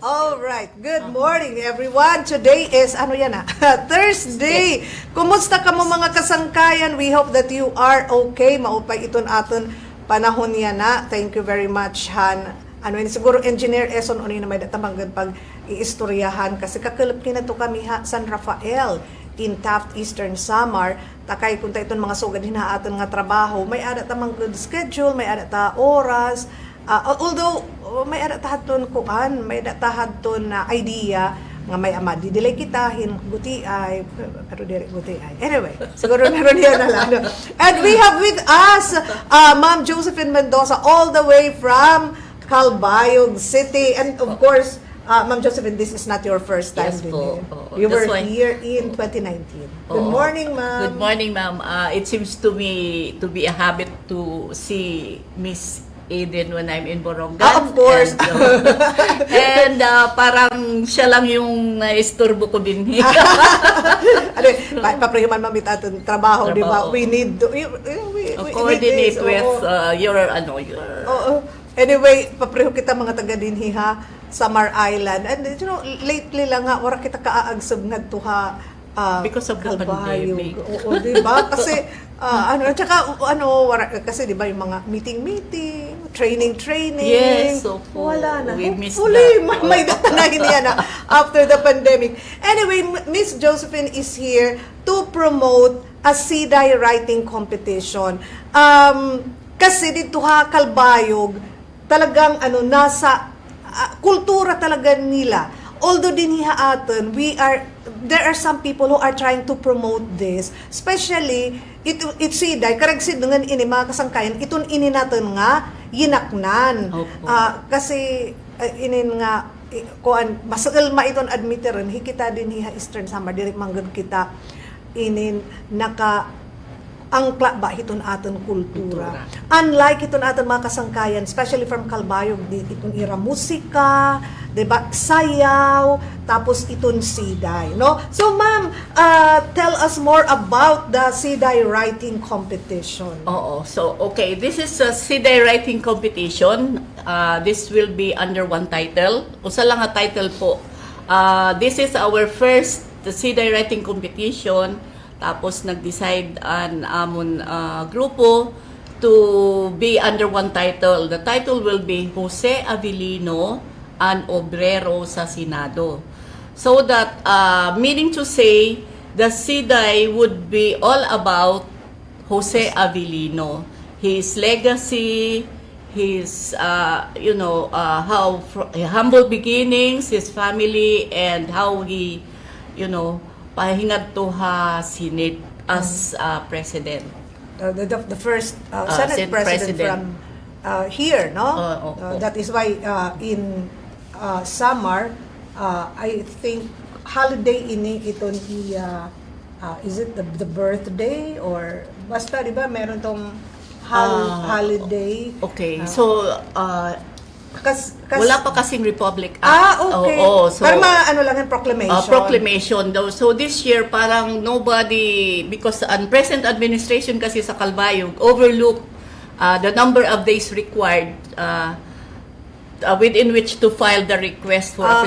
All right. Good morning, everyone. Today is, Thursday. Kumusta ka mo mga kasangkayan? We hope that you are okay. Maupay iton aton panahon yan na. Thank you very much, Han. Siguro engineer Eson na may datamanggan pag iistoryahan kasi kakalap na to kami San Rafael in Taft, Eastern Samar. Takay kung ta iton mga sugad hinaaton nga trabaho, may ada tamang good schedule, may ada ta oras. Although may ada tahaton kuan, may ada tahaton na idea nga may ama di delay kitahin guti ay pero dire guti ay. Anyway, siguro meron yan na lang. And we have with us Ma'am Josephine Mendoza all the way from Calbayog City, and of course Ma'am Josephine, this is not your first time. Yes po. You were here in 2019. Good morning, ma'am. Good morning, ma'am. It seems to me to be a habit to see Miss Eden when I'm in Borongan. Of course. And parang siya lang yung naisturbo ko din. Paprehuman mamit atin trabaho, di ba? We need to coordinate with your Anyway, papreho kita mga taga dinhi ha, Samar Island. And lately lang nga wala kita kaagsab ngadtuha because of the pandemic. Oo, di ba? Kasi kasi di ba yung mga meeting, training. Yes, so wala na. We missed Hopefully, that. may datanahin yan after the pandemic. Anyway, Miss Josephine is here to promote a Siday writing competition. Kasi dito Calbayog, talagang nasa kultura talaga nila. Although din aton, there are some people who are trying to promote this, especially it's Siday karag sid ngan ini mga kasangkayan iton ini natin nga yinaknan. Kasi inin nga kuan masagal ma iton admiteron hikita din hiha Eastern Samar direk manggod kita inin naka angkla ba hiton aton kultura. Unlike hiton aton mga kasangkayan, especially from Calbayog, iton ira musika, diba, sayaw, tapos iton Siday, no? So ma'am, tell us more about the Siday writing competition. So okay, this is a Siday writing competition. This will be under one title. Usa lang nga title po. This is our first Siday writing competition. Tapos nag-decide ang amon grupo to be under one title. The title will be Jose Avelino and Obrero sa Senado. So that, meaning to say, the Siday would be all about Jose Avelino, his legacy, his, how humble beginnings, his family, and how he, pahingad to Senate as president. The first Senate president from here, no? That is why in Samar, I think holiday ini iton is it the birthday or basta di ba meron tong holiday. Okay. Wala pa kasing Republic Act. Okay. So, parang lang yung proclamation. Proclamation daw. So this year, parang nobody, because ang present administration kasi sa Calbayog overlooked the number of days required within which to file the request for a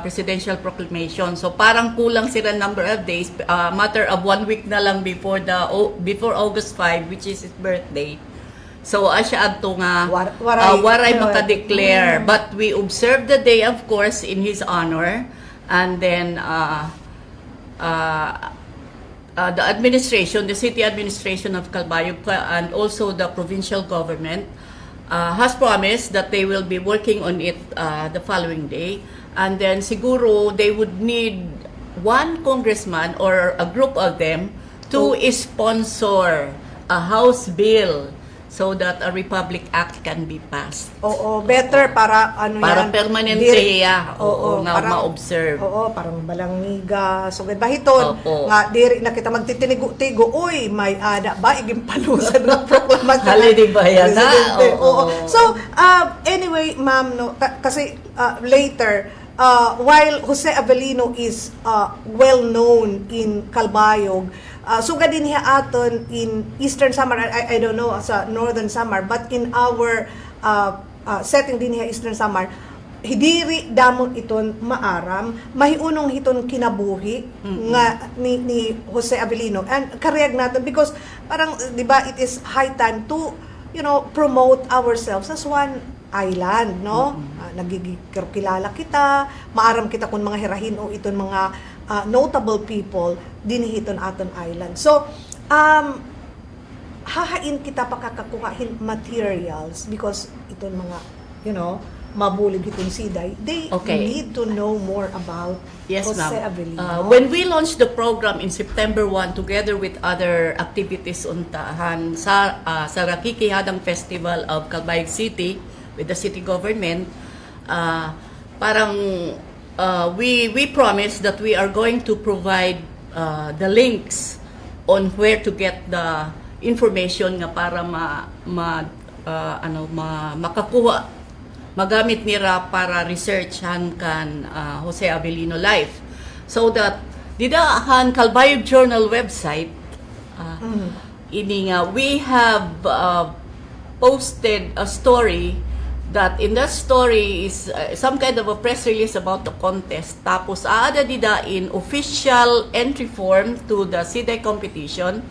presidential proclamation. So parang kulang sila number of days, matter of 1 week na lang before August 5, which is his birthday. So asya adto nga waray maka-declare, but we observe the day, of course, in his honor, and then the administration, the city administration of Calbayog, and also the provincial government has promised that they will be working on it the following day, and then siguro they would need one congressman or a group of them to sponsor a house bill so that a Republic Act can be passed. Better para para permanente nga ma-observe. Parang balangiga. So bahiton nga diri na kita magtitinigo-tigo, uy, may ada ba igimpalusan ng proklamasyon. Holiday ba yan? So anyway, ma'am, kasi later while Jose Avelino is well known in Calbayog, sugad din niya aton in Eastern Samar, I don't know sa Northern Samar, but in our setting din niya Eastern Samar, hidiri damon iton maaram mahiunong hiton kinabuhi nga ni Jose Avelino and kareyag natin because parang 'di ba it is high time to promote ourselves as one island, no? Nagigikilala kita, maaram kita kung mga hirahin o iton mga notable people dinihiton aton island. So, hahain kita pakakakuhahin materials because iton mga, mabulig itong Siday. They need to know more about Jose Avelino. When we launched the program in September 1 together with other activities untahan sa Rakikihadang Festival of Calbayog City with the city government, we promised that we are going to provide the links on where to get the information nga para makakuha magamit nila para researchan kan Jose Avelino life. So that didahan Calbayog Journal website we have posted a story that in that story is some kind of a press release about the contest. Tapos aada didain official entry form to the Siday competition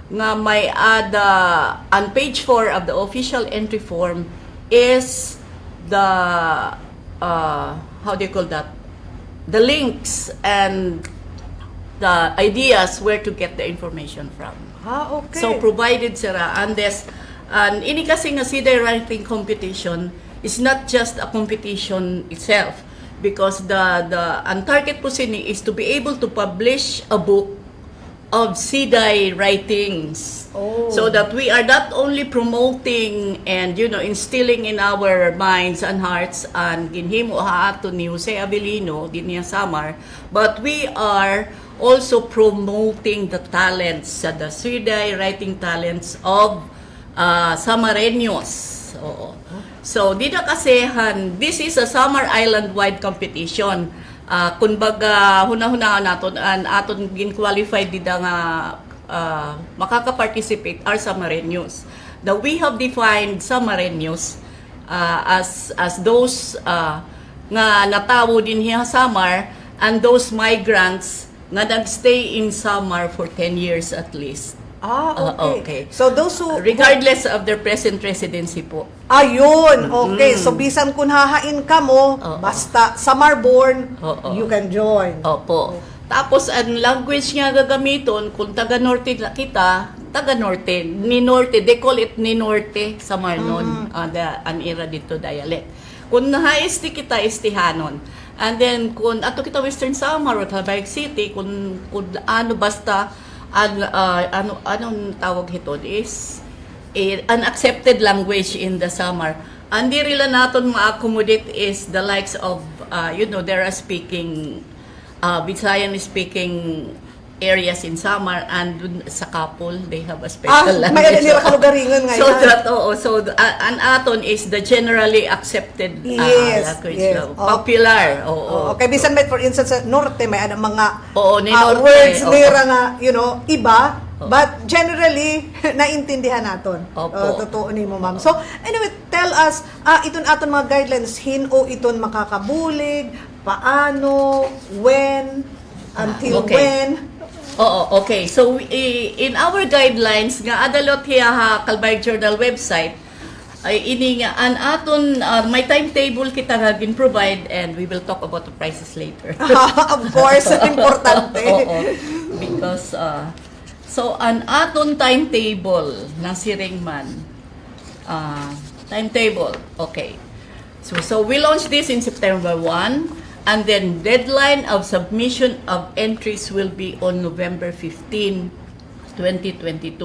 nga may ada on page 4 of the official entry form is the how do you call that, the links and the ideas where to get the information from. Okay. So provided sira and ini kasi nga Siday writing competition is not just a competition itself because the target po sini is to be able to publish a book of Siday writings. So that we are not only promoting and instilling in our minds and hearts and ginhimo haato ni Jose Avelino din niya Samar, but we are also promoting the talents, the Siday writing talents of Samareños. So dito kasihan, this is a Samar Island-wide competition. Kunbaga hunahuna naton an aton gin-qualified dida nga makaka-participate are Samareños. That we have defined Samareños as those nga natawo din hiya Samar and those migrants nga nagstay in Samar for 10 years at least. Okay. So those who regardless of their present residency po. Ayun, okay. So bisan kun hahain ka mo, basta Samar-born, you can join. Opo. Tapos ang language nga gagamiton kung taga-norte kita, taga-norte, ni norte, they call it ni norte Samarnon, an era dito dialect. Kung nahaisti kita istihanon. And then kung ato kita Western Samar or Calbayog City, kung ano basta anong tawag ito is an accepted language in the Samar. Andi rila naton ma-accommodate is the likes of there are speaking Visayan speaking areas in Samar and sa Kapol they have a special language. May nila kalugaringon ngayon. So that an aton is the generally accepted language. Popular. Okay, bisan may for instance sa norte may mga norte, words nira nga iba but generally naintindihan naton. Totoo ni mo ma'am. So anyway, tell us iton aton mga guidelines o iton makakabulig, paano, when, until when. Okay. So in our guidelines nga adalot hiya Calbayog Journal website ay ini nga an aton may timetable kita nga gin-provide and we will talk about the prices later. Of course, importante. Because so an aton timetable na siring man timetable. Okay. So we launched this in September 1. And then deadline of submission of entries will be on November 15, 2022.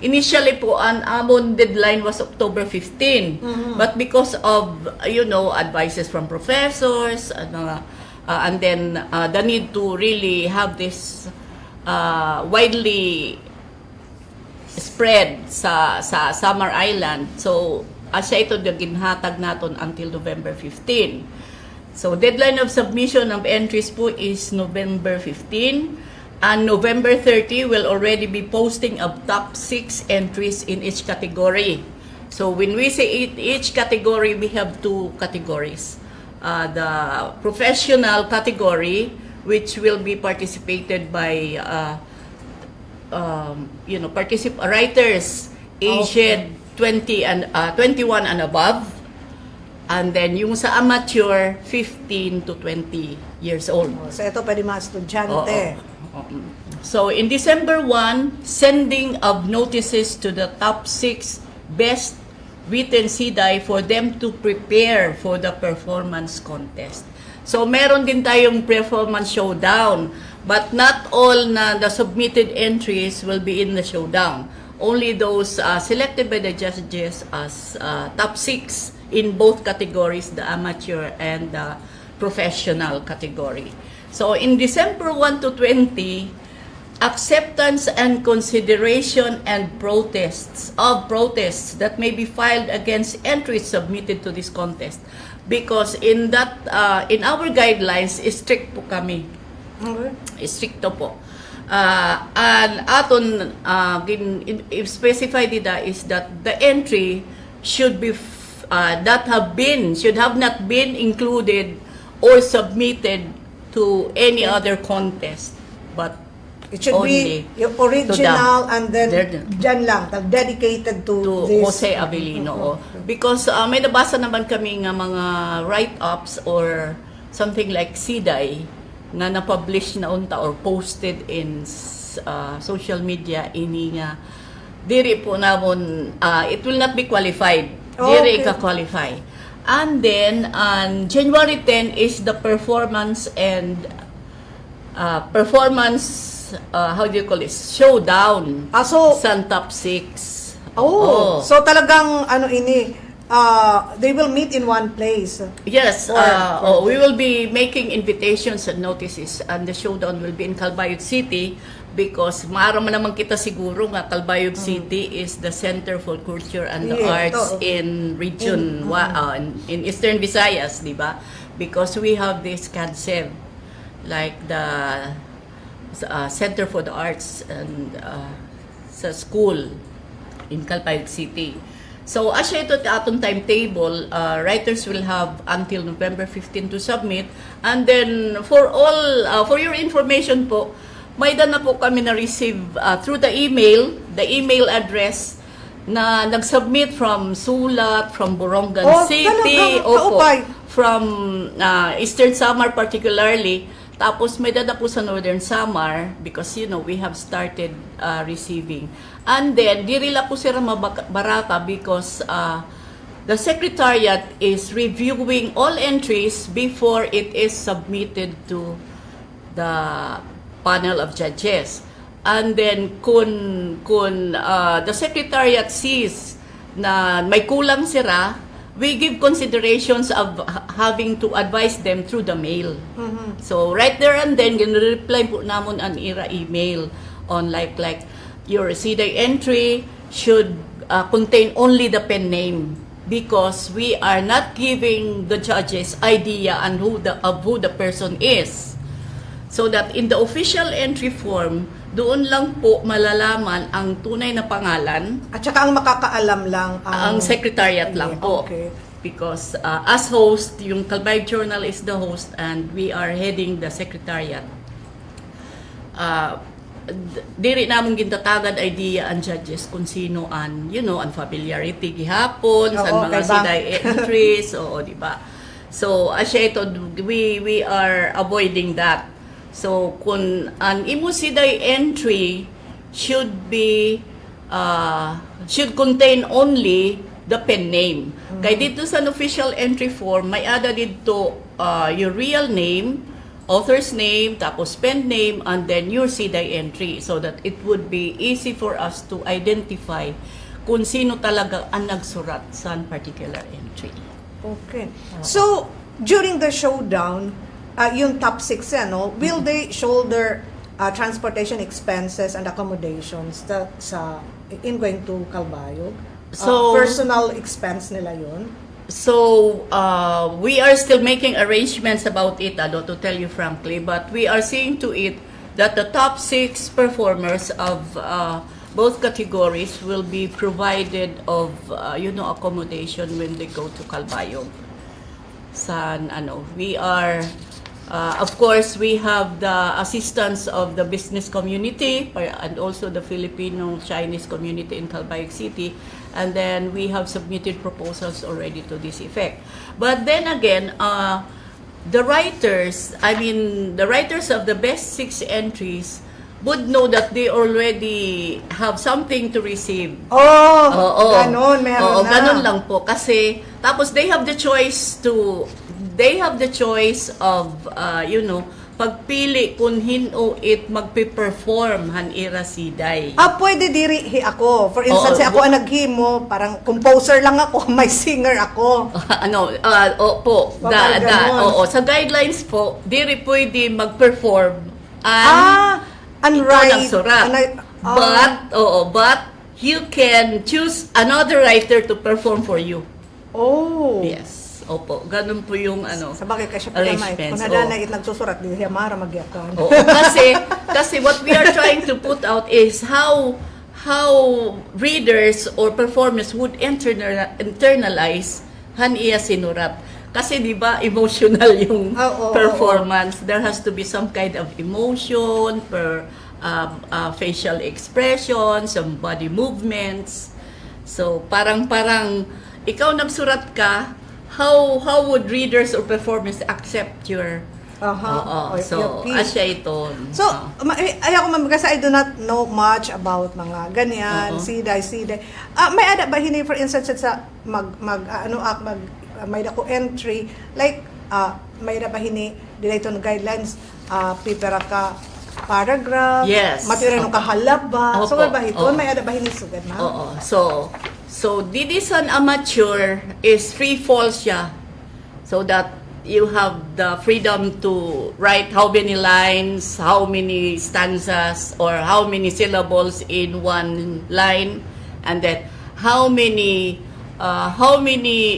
Initially po, ang amon deadline was October 15. But because of, advices from professors, and then the need to really have this widely spread sa Samar Island. So, asya ito ginhatag naton until November 15. So, deadline of submission of entries po is November 15. And November 30, we'll already be posting of top 6 entries in each category. So, when we say each category, we have 2 categories. the professional category, which will be participated by writers aged 20 and 21 and above, and then yung sa amateur 15 to 20 years old. So ito pwede mga estudyante. Oo. So in December 1, sending of notices to the top 6 best written Siday for them to prepare for the performance contest. So meron din tayong performance showdown, but not all na the submitted entries will be in the showdown. Only those selected by the judges as top 6 in both categories, the amateur and the professional category. So in December 1 to 20, acceptance and consideration and protests that may be filed against entries submitted to this contest, because in our guidelines strict po kami. Okay. Stricto po. And aton specify dida is that the entry should be should have not been included or submitted to any other contest, but It should only be yung original to and then dyan lang, dedicated to this. Jose Avelino. Because may nabasa naman kami nga mga write-ups or something like Siday nga na-publish na unta or posted in social media ini nga diri po namon it will not be qualified. Diri ka-qualify. And then on January 10 is the performance and how do you call it? Showdown. So sa top 6. so talagang they will meet in one place. Yes, we will be making invitations and notices, and the showdown will be in Calbayog City, because maaro man naman kita siguro nga Calbayog City is the center for culture and the arts in region in Eastern Visayas, di ba? Because we have this CADSEV, like the Center for the Arts and sa school in Calbayog City. So, as ito atong timetable, writers will have until November 15 to submit. And then, for your information po, may na po kami na-receive through the email address na nag-submit from Sulat, from Borongan City, from Eastern Samar particularly. Tapos may dada po sa Northern Samar, because we have started receiving. And then dirila po sila mabaraka because the Secretariat is reviewing all entries before it is submitted to the panel of judges. And then kung the Secretariat sees na may kulang sila, we give considerations of having to advise them through the mail. So right there and then, gina-reply po namon ang email on like your Siday entry should contain only the pen name, because we are not giving the judges idea on who the person is. So that in the official entry form, doon lang po malalaman ang tunay na pangalan. At saka ang makakaalam lang ang Secretariat lang po. Okay. Because as host, yung Calbayog Journal is the host and we are heading the Secretariat. Diri namong gintatagad idea ang judges kung sino ang familiarity gihapon sa mga Siday entries, di ba? So, asya ito, we are avoiding that. So, kung ang imo Siday entry should contain only the pen name. Kaya dito sa official entry form, may ada dito your real name, author's name, tapos pen name, and then your Siday entry, so that it would be easy for us to identify kung sino talaga ang nagsurat sa particular entry. Okay. So, during the showdown, yung top 6 will they shoulder transportation expenses and accommodations in going to Calbayog? So, personal expense nila yun? So, we are still making arrangements about it, to tell you frankly, but we are seeing to it that the top 6 performers of both categories will be provided of accommodation when they go to Calbayog. we are of course we have the assistance of the business community and also the Filipino Chinese community in Calbayog City, and then we have submitted proposals already to this effect. But then again, the writers of the best 6 entries would know that they already have something to receive. Ganon, meron na. Ganon lang po. Kasi, tapos they have the choice of, pagpili kung hino it magpe-perform han-ira Siday. Pwede diri ako. For instance, ako ang naghimo, parang composer lang ako, may singer ako. Sa guidelines po, diri pwede mag-perform And ikaw write. nagsurat. But you can choose another writer to perform for you. Yes. Opo, ganun po yung Sa bagay ka siya pagkamay. Kung nadala nagsusurat, di siya mara magyakan. Kasi what we are trying to put out is how readers or performers would internalize han-iya sinurat. Kasi di ba emotional yung performance. There has to be some kind of emotion, facial expression, some body movements. So parang ikaw nagsurat ka, how would readers or performers accept your so asya ito. So ayaw ko kasi I do not know much about mga ganyan, Siday. May ada ba hini for instance sa may dako entry like may ada ba hini dito guidelines pipera ka paragraph, material no kahalap ba, so ba hiton may ada ba hini sugad na? So, this an amateur is free fall siya. So that you have the freedom to write how many lines, how many stanzas, or how many syllables in one line, and then how many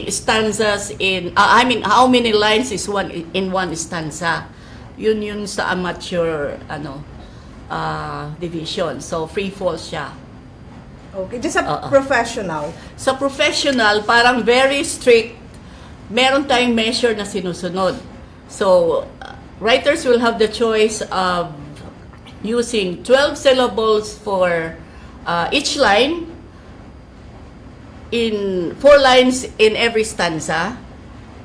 stanzas how many lines is in one stanza. Yun sa amateur division. So free fall siya. Okay, just a professional. Sa professional, parang very strict. Meron tayong measure na sinusunod. So, writers will have the choice of using 12 syllables for each line, in 4 lines in every stanza.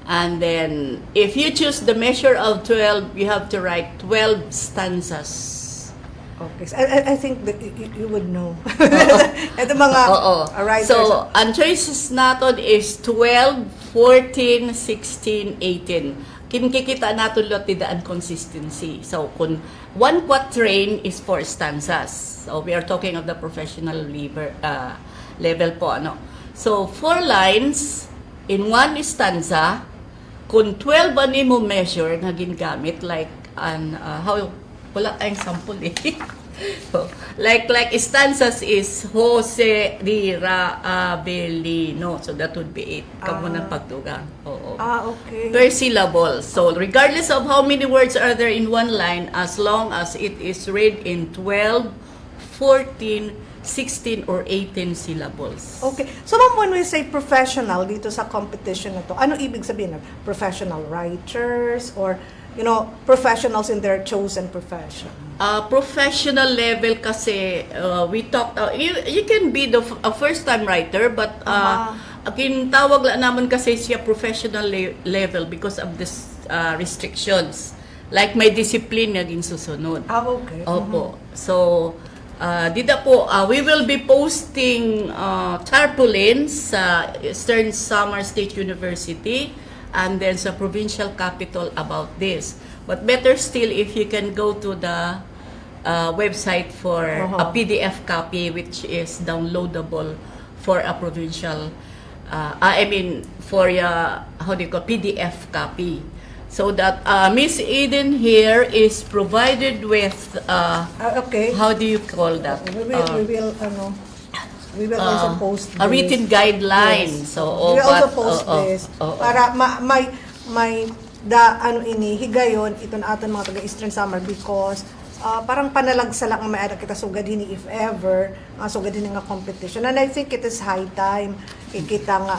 And then, if you choose the measure of 12, you have to write 12 stanzas. Okay, so I think that you would know. Ito mga writers. So, ang choices natin is 12, 14, 16, 18. Kinikita natin lot tidaan consistency. So, kung 1 quatrain is 4 stanzas. So, we are talking of the professional level po. So, 4 lines in 1 stanza, kung 12 mo measure na ginagamit, like, wala tayong sample So, like stanzas is Jose, Rira, Avelino. So that would be 8. Kamo ng pagdugang. Okay. Per syllable. So regardless of how many words are there in one line, as long as it is read in 12, 14, 16, or 18 syllables. Okay. So ma'am, when we say professional dito sa competition na to, ano ibig sabihin? Professional writers or professionals in their chosen profession? Professional level kasi we talked you can be a first-time writer, but tawag lang naman kasi siya professional level because of this restrictions. Like may discipline na din susunod. Okay. Opo. So, dida po, we will be posting tarpaulins sa Eastern Samar State University and then sa provincial capital about this. But better still if you can go to the website for a PDF copy which is downloadable for a provincial, for PDF copy. So that Miss Eden here is provided with, how do you call that? We will also post a written guideline. Yes. So, we will also post this para may higayon ito na aton mga taga Eastern Samar because parang panalagsa lang ang may ada kita sugad hini if ever sugad hini nga competition, and I think it is high time ikita nga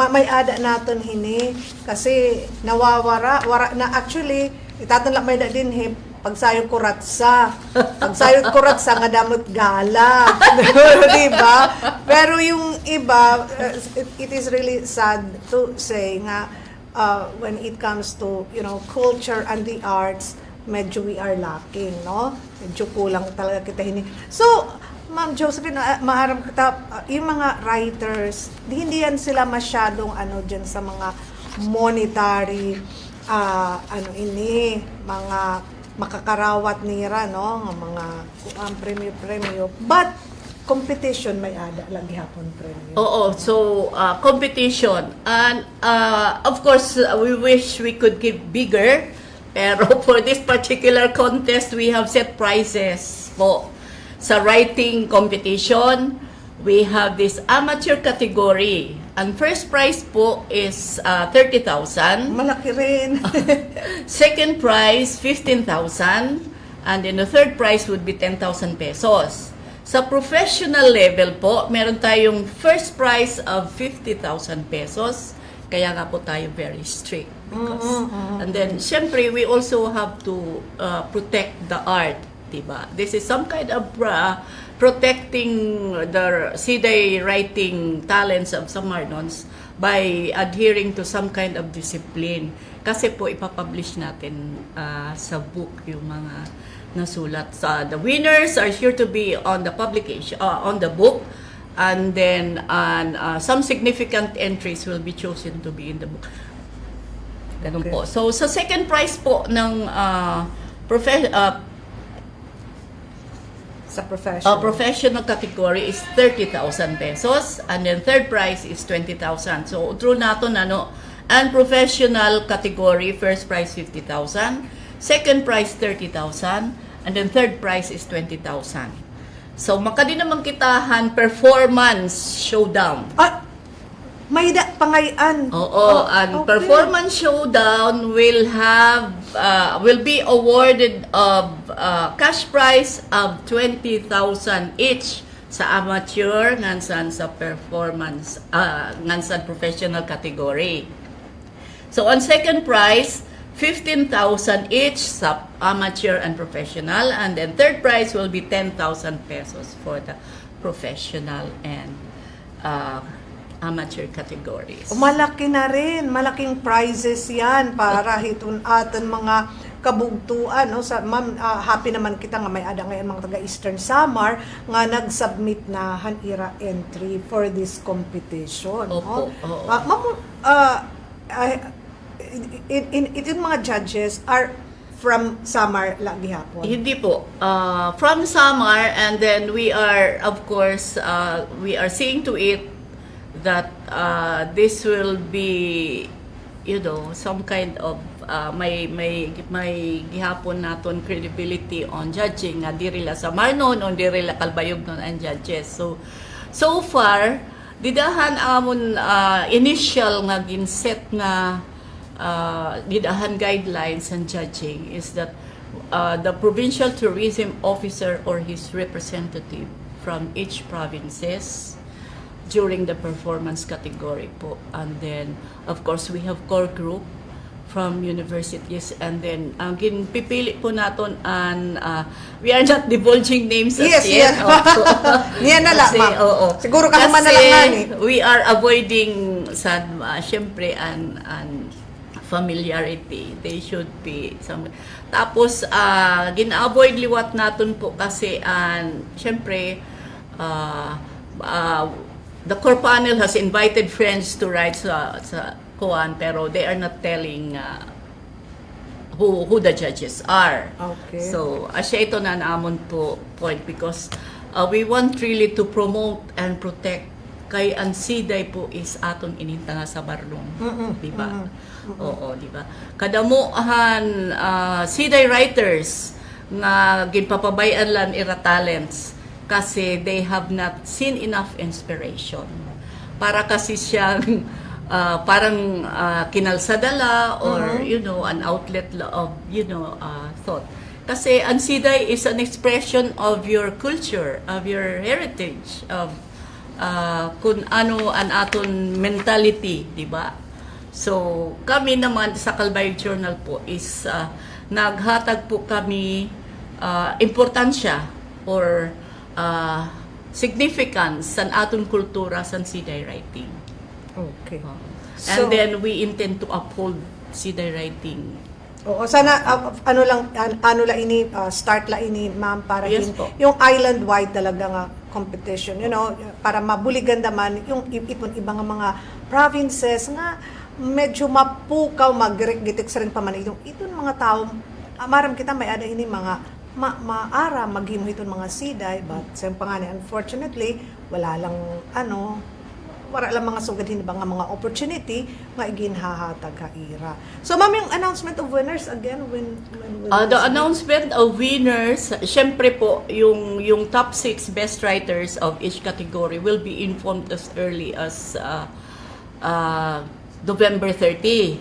may ada naton hini kasi nawawara na actually itatan lang may da din pagsayod kuratsa nga damot gala di ba, pero yung iba it is really sad to say nga when it comes to culture and the arts, medyo we are lacking, no? Medyo kulang talaga kita hini. So, Ma'am Josephine, maaram kita, yung mga writers, hindi yan sila masyadong dyan sa mga monetary, mga makakarawat nira, no? Mga premyo-premyo. But, competition may ada lagi hapon premyo. Oo, so competition. And of course, we wish we could give bigger. Pero for this particular contest, we have set prizes po. Sa writing competition, we have this amateur category. Ang first prize po is 30,000. Malaki rin. Second prize, 15,000. And then the third prize would be 10,000 pesos. Sa professional level po, meron tayong first prize of 50,000 pesos. Kaya nga po tayo very strict. And then, syempre, we also have to protect the art, diba? This is some kind of protecting the Siday writing talents of Samarnons by adhering to some kind of discipline. Kasi po, ipapublish natin sa book yung mga nasulat. The winners are sure to be on the publication, on the book. And then some significant entries will be chosen to be in the book. Ganun po. So, sa second prize po ng sa professional category is 30,000 pesos. And then third prize is 20,000. So, true nato and professional category, first prize 50,000. Second prize 30,000. And then third prize is 20,000. So, makadi naman kitahan performance showdown. May pangayan. Oo, and okay. Performance showdown will be awarded of cash prize of 20,000 each sa amateur ngansan sa performance ngansan professional category. So, on second prize, 15,000 each sa amateur and professional, and then third prize will be 10,000 pesos for the professional and amateur categories. Malaki na rin, malaking prizes yan para hitun aton mga kabugtuan, no? Sa ma'am, happy naman kita nga may ada ngayon mga taga Eastern Samar nga nag-submit na hanira entry for this competition. Opo, no? Ma'am, in mga judges are from Samar lagi hapon? Hindi po. From Samar, and then we are, of course, we are seeing to it that this will be, some kind of may gihapon naton credibility on judging nga diri la Samar noon o diri la Calbayog noon ang judges. So far, didahan amon initial nga ginset nga didahan guidelines and judging is that the provincial tourism officer or his representative from each provinces during the performance category po, and then of course we have core group from universities, and then ang ginpipili po naton and we are not divulging names as yet. Niyan na lang, ma'am. Siguro kasama na lang nani. We are avoiding syempre an familiarity. They should be some. Tapos gina-avoid liwat naton po kasi syempre the core panel has invited friends to write sa kuan, pero they are not telling who the judges are. Okay. So, asya ito na naamon po point because we want really to promote and protect kay ang Siday po is aton ininta nga sa Barlong. Di ba? Oo, di ba? Kadamuhan Siday writers nga ginpapabayan lan ira talents kasi they have not seen enough inspiration. Para kasi siyang kinalsadala or an outlet of thought. Kasi ang Siday is an expression of your culture, of your heritage, of kung ano ang aton mentality, di ba? So, kami naman sa Calbayog Journal po is naghatag po kami importansya or significance sa aton kultura sa Siday writing. Okay. And then we intend to uphold Siday writing. Oo, sana ano lang ini start la ini ma'am para Yes po. yung island wide talaga nga competition, para mabuligan naman yung ipon ibang mga provinces nga medyo mapukaw maggitik sa rin paman itong mga tao maram kita may ada ini mga maara maghimo iton mga Siday, but sa pangani unfortunately wala lang wala lang mga sugad hindi ba nga mga opportunity nga iginhahatag ka ira. So ma'am, yung announcement of winners again when the announcement of winners, syempre po yung top 6 best writers of each category will be informed as early as November 30.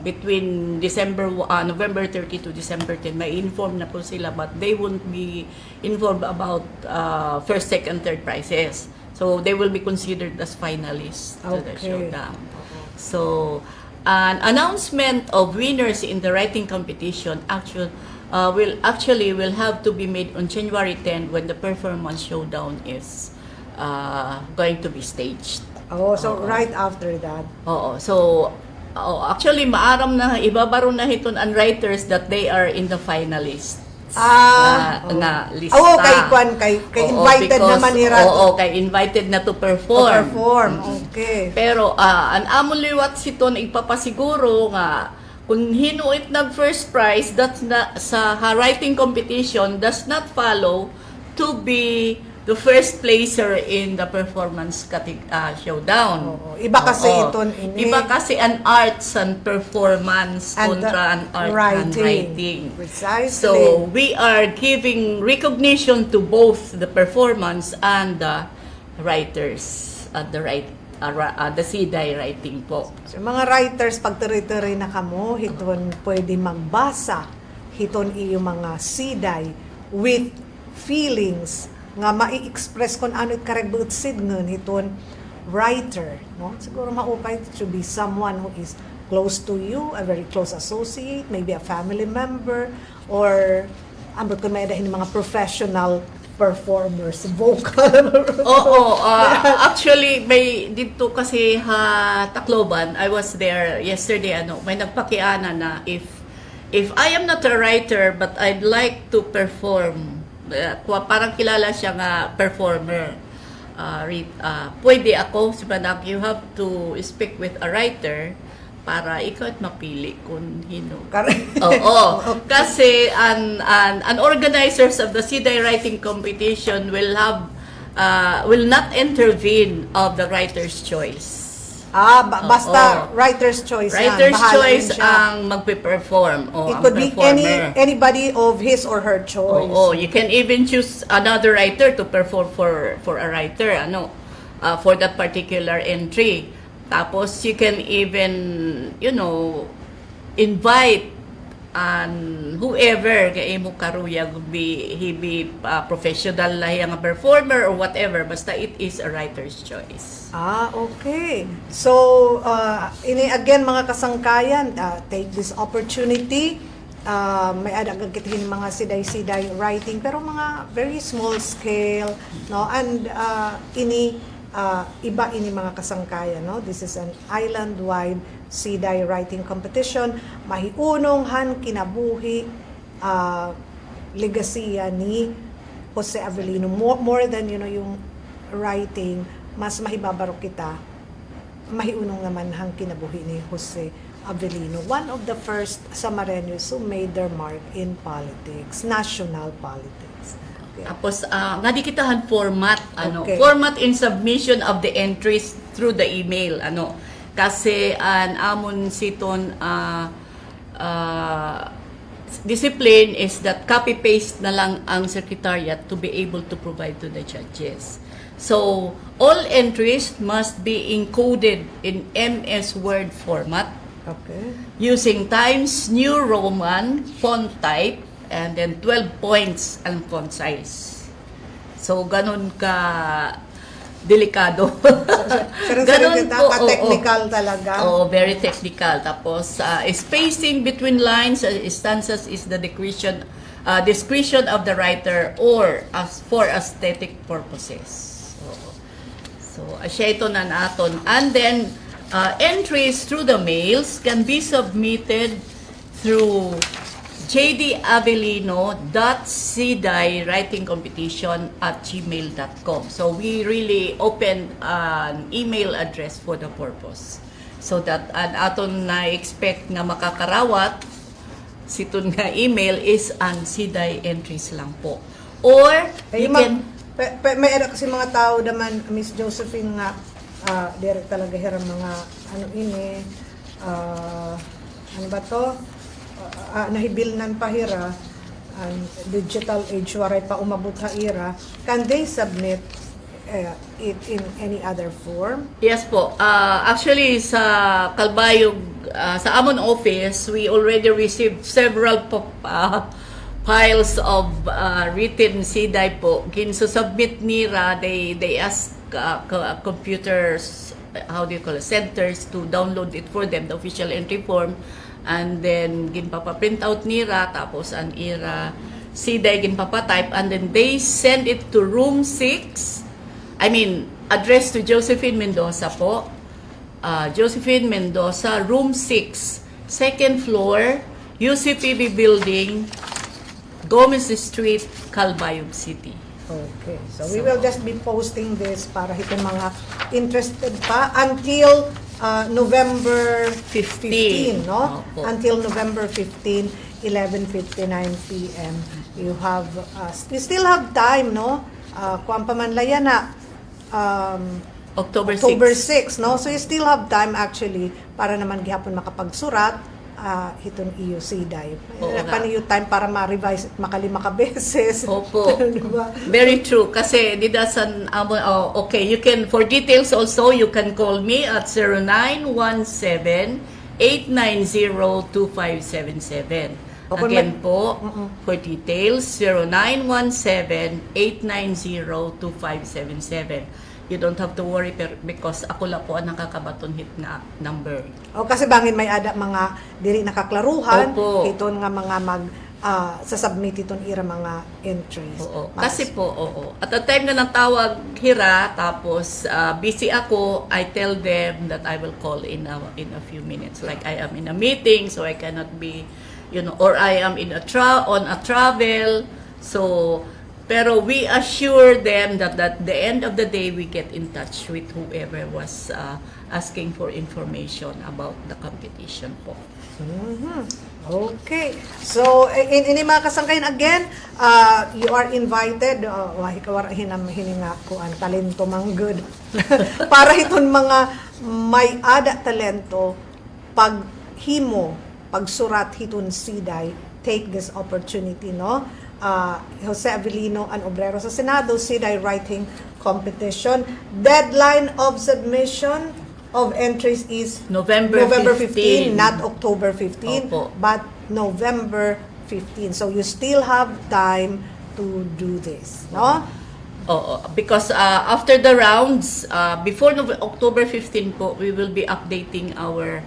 Between November 30 to December 10, may inform na po sila, but they won't be informed about first, second, third prizes. So they will be considered as finalists to the showdown. So an announcement of winners in the writing competition will have to be made on January 10 when the performance showdown is going to be staged. Oh, so right after that. So actually maaram na ibabaro na hiton ang writers that they are in the finalist. Na lista. Kay invited because, naman ni Rato. kay invited na to perform. Okay. Pero ang amon liwat siton ipapasiguro nga kung hinuit na first prize sa writing competition does not follow to be the first placer in the performance showdown. Iba kasi Iba kasi an arts and performance kontra an art and writing. Precisely. So we are giving recognition to both the performance and the writers at the Siday writing po. So mga writers pag teri-teri na kamo hiton pwede magbasa hiton iyo mga Siday with feelings nga mai-express kung ano karagbuot sidngon hiton writer, no? Siguro maupay to be someone who is close to you, a very close associate, maybe a family member, or ambot kung may dahin mga professional performers, vocal. Actually may dito kasi Tacloban, I was there yesterday, may nagpakiana na if I am not a writer but I'd like to perform, parang kilala siya nga performer, pwede ako, sabanak, you have to speak with a writer para ikaw at mapili kung hino. Kasi an organizers of the Siday writing competition will not intervene of the writer's choice. Basta writer's choice. Writer's choice ang magpe-perform. It could be anybody of his or her choice. You can even choose another writer to perform for a writer, for that particular entry. Tapos you can even, invite whoever kay mo karuya he be professional lahi nga performer or whatever, basta it is a writer's choice. Okay. So ini again mga kasangkayan, take this opportunity. May adagag kitihin mga Siday writing pero mga very small scale, no, and iba ini mga kasangkayan, no. This is an island-wide Siday writing competition. Mahiunong kinabuhi legasiya ni Jose Avelino, more than yung writing, mas mahibabaro kita mahiunong naman kinabuhi ni Jose Avelino, one of the first Samareños who made their mark in politics, national politics. Tapos nga di kitahan format format in submission of the entries through the email kasi an amon siton discipline is that copy paste na lang ang secretariat to be able to provide to the judges. So all entries must be encoded in MS Word format Okay. using Times New Roman font type and then 12 points ang font size. So, ganun ka delikado. Ganun po, technical talaga. Oo, very technical. Tapos, spacing between lines, stanzas is the discretion of the writer or as for aesthetic purposes. So, siya ito na naton. And then, entries through the mails can be submitted through jdavellino.sidayWritingCompetition@gmail.com. So we really opened an email address for the purpose. So that an aton na expect nga makakarawat siton nga email is ang Siday entries lang po. Or you can may era kasi mga tao naman, Miss Josephine nga direct talaga hirang mga ano ini ano ba to? Nahibilnan pa hira ang digital age waray pa umabot ha ira, can they submit it in any other form? Yes po. Actually, sa Calbayog, sa Amon office, we already received several piles of written Siday po. Submit nira, they ask computers, how do you call it, centers to download it for them, the official entry form. And then ginpapa-print out nira, tapos ang ira Siday ginpapa-type, and then they send it to room 6. I mean, address to Josephine Mendoza po. Josephine Mendoza, room 6, second floor, UCPB building, Gomez Street, Calbayog City. Okay. So we will just be posting this para hitong mga interested pa until November 15, no? Opo. Until November 15, 11:59 p.m. You still have time, no? Kuwan pa man layan na October 6, no? So you still have time actually para naman gihapon makapagsurat hitong iyo Siday. Paniyo time para ma-revise at makalima ka beses. Opo. Diba? Very true. Kasi didasan, okay, you can, for details also, you can call me at 0917-890-2577. Again po, for details, 0917-890-2577. You don't have to worry because ako lang po ang nakakabaton hit na number. O kasi bangin may ada mga diri nakaklaruhan, Opo. iton nga mga sasubmit iton ira mga entries. Oo. Kasi po, at the time na natawag hira, tapos busy ako, I tell them that I will call in a few minutes. Like I am in a meeting, so I cannot be, or I am in on a travel. So, pero we assure them that at the end of the day, we get in touch with whoever was asking for information about the competition po. Okay. So, in mga kasangkayan again, you are invited, hininga ko ang talento mang good. Para iton mga may ada talento, pagsurat hiton Siday, take this opportunity, no? Jose Avelino and Obrero sa Senado, Siday Writing Competition. Deadline of submission of entries is November 15. not October 15, Opo. but November 15. So you still have time to do this, no? Because after the rounds, before October 15 po, we will be updating our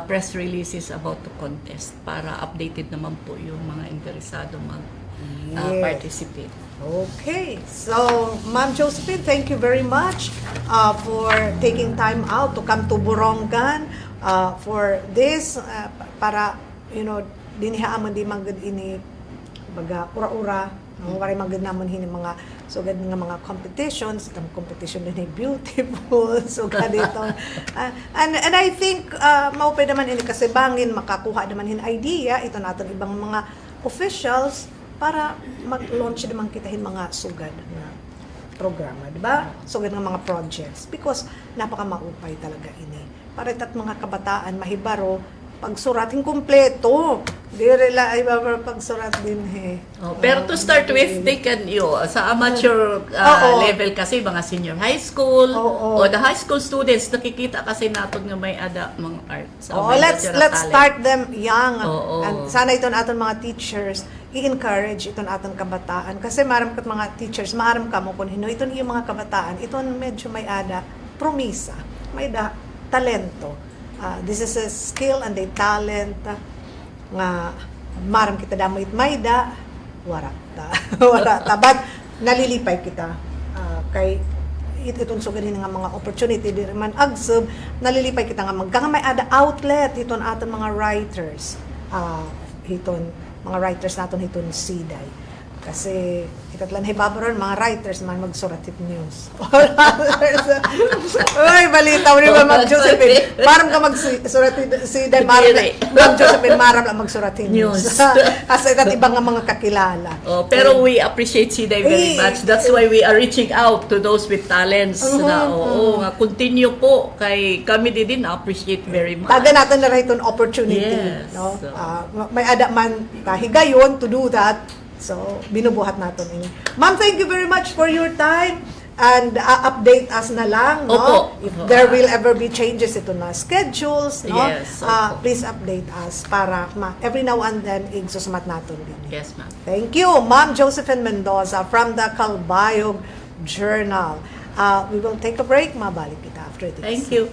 press releases about the contest para updated naman po yung mga interesado participate. Okay. So, Ma'am Josephine, thank you very much for taking time out to come to Borongan for this para, dinihaan di magad ini baga ura-ura, waray magad namon hini mga sugad nga mga competitions, competition din beautiful sugad dito. And I think maupay naman ini kasi bangin makakuha naman hin idea ito naton ibang mga officials para mag-launch naman kitahin mga sugad na programa, di ba? Sugad ng mga projects. Because napaka-maupay talaga ini. Para itat mga kabataan, mahibaro, pagsurating kumpleto. Di rila ay pagsurat din Pero to start with, they can, sa amateur level kasi, mga senior high school, o the high school students, nakikita kasi natin nga may ada mga arts. Let's start them young. Oo. And sana ito aton mga teachers, i-encourage ito aton kabataan. Kasi maram kat mga teachers, maaram ka mo kung hino, ito yung mga kabataan, ito medyo may ada, promisa, may da, talento. This is a skill and a talent nga maram kita damit may da wara ta but nalilipay kita kay itong sugarin nga mga opportunity di man agsub nalilipay kita nga magka may ada outlet iton aton mga writers hiton mga writers naton hiton Siday kasi itatlan hibabaron mga writers man magsurat it news. Oy, balita rin ba mag Josephine? Maram ka magsurat si Day maram mag Josephine maram lang magsurat news. Kasi itat ibang nga mga kakilala. Pero we appreciate Siday very much. That's why we are reaching out to those with talents na nga continue po kay kami din appreciate very much. Taga natin na iton opportunity, yes, no? May ada man kahigayon to do that. So, binubuhat natin ini. Ma'am, thank you very much for your time and update us na lang, no? If there will ever be changes ito na schedules, no? Yes, please update us para every now and then igsusumat natin din. Yes, ma'am. Thank you, Ma'am Josephine Mendoza from the Calbayog Journal. We will take a break. Mabalik kita after this. Thank you.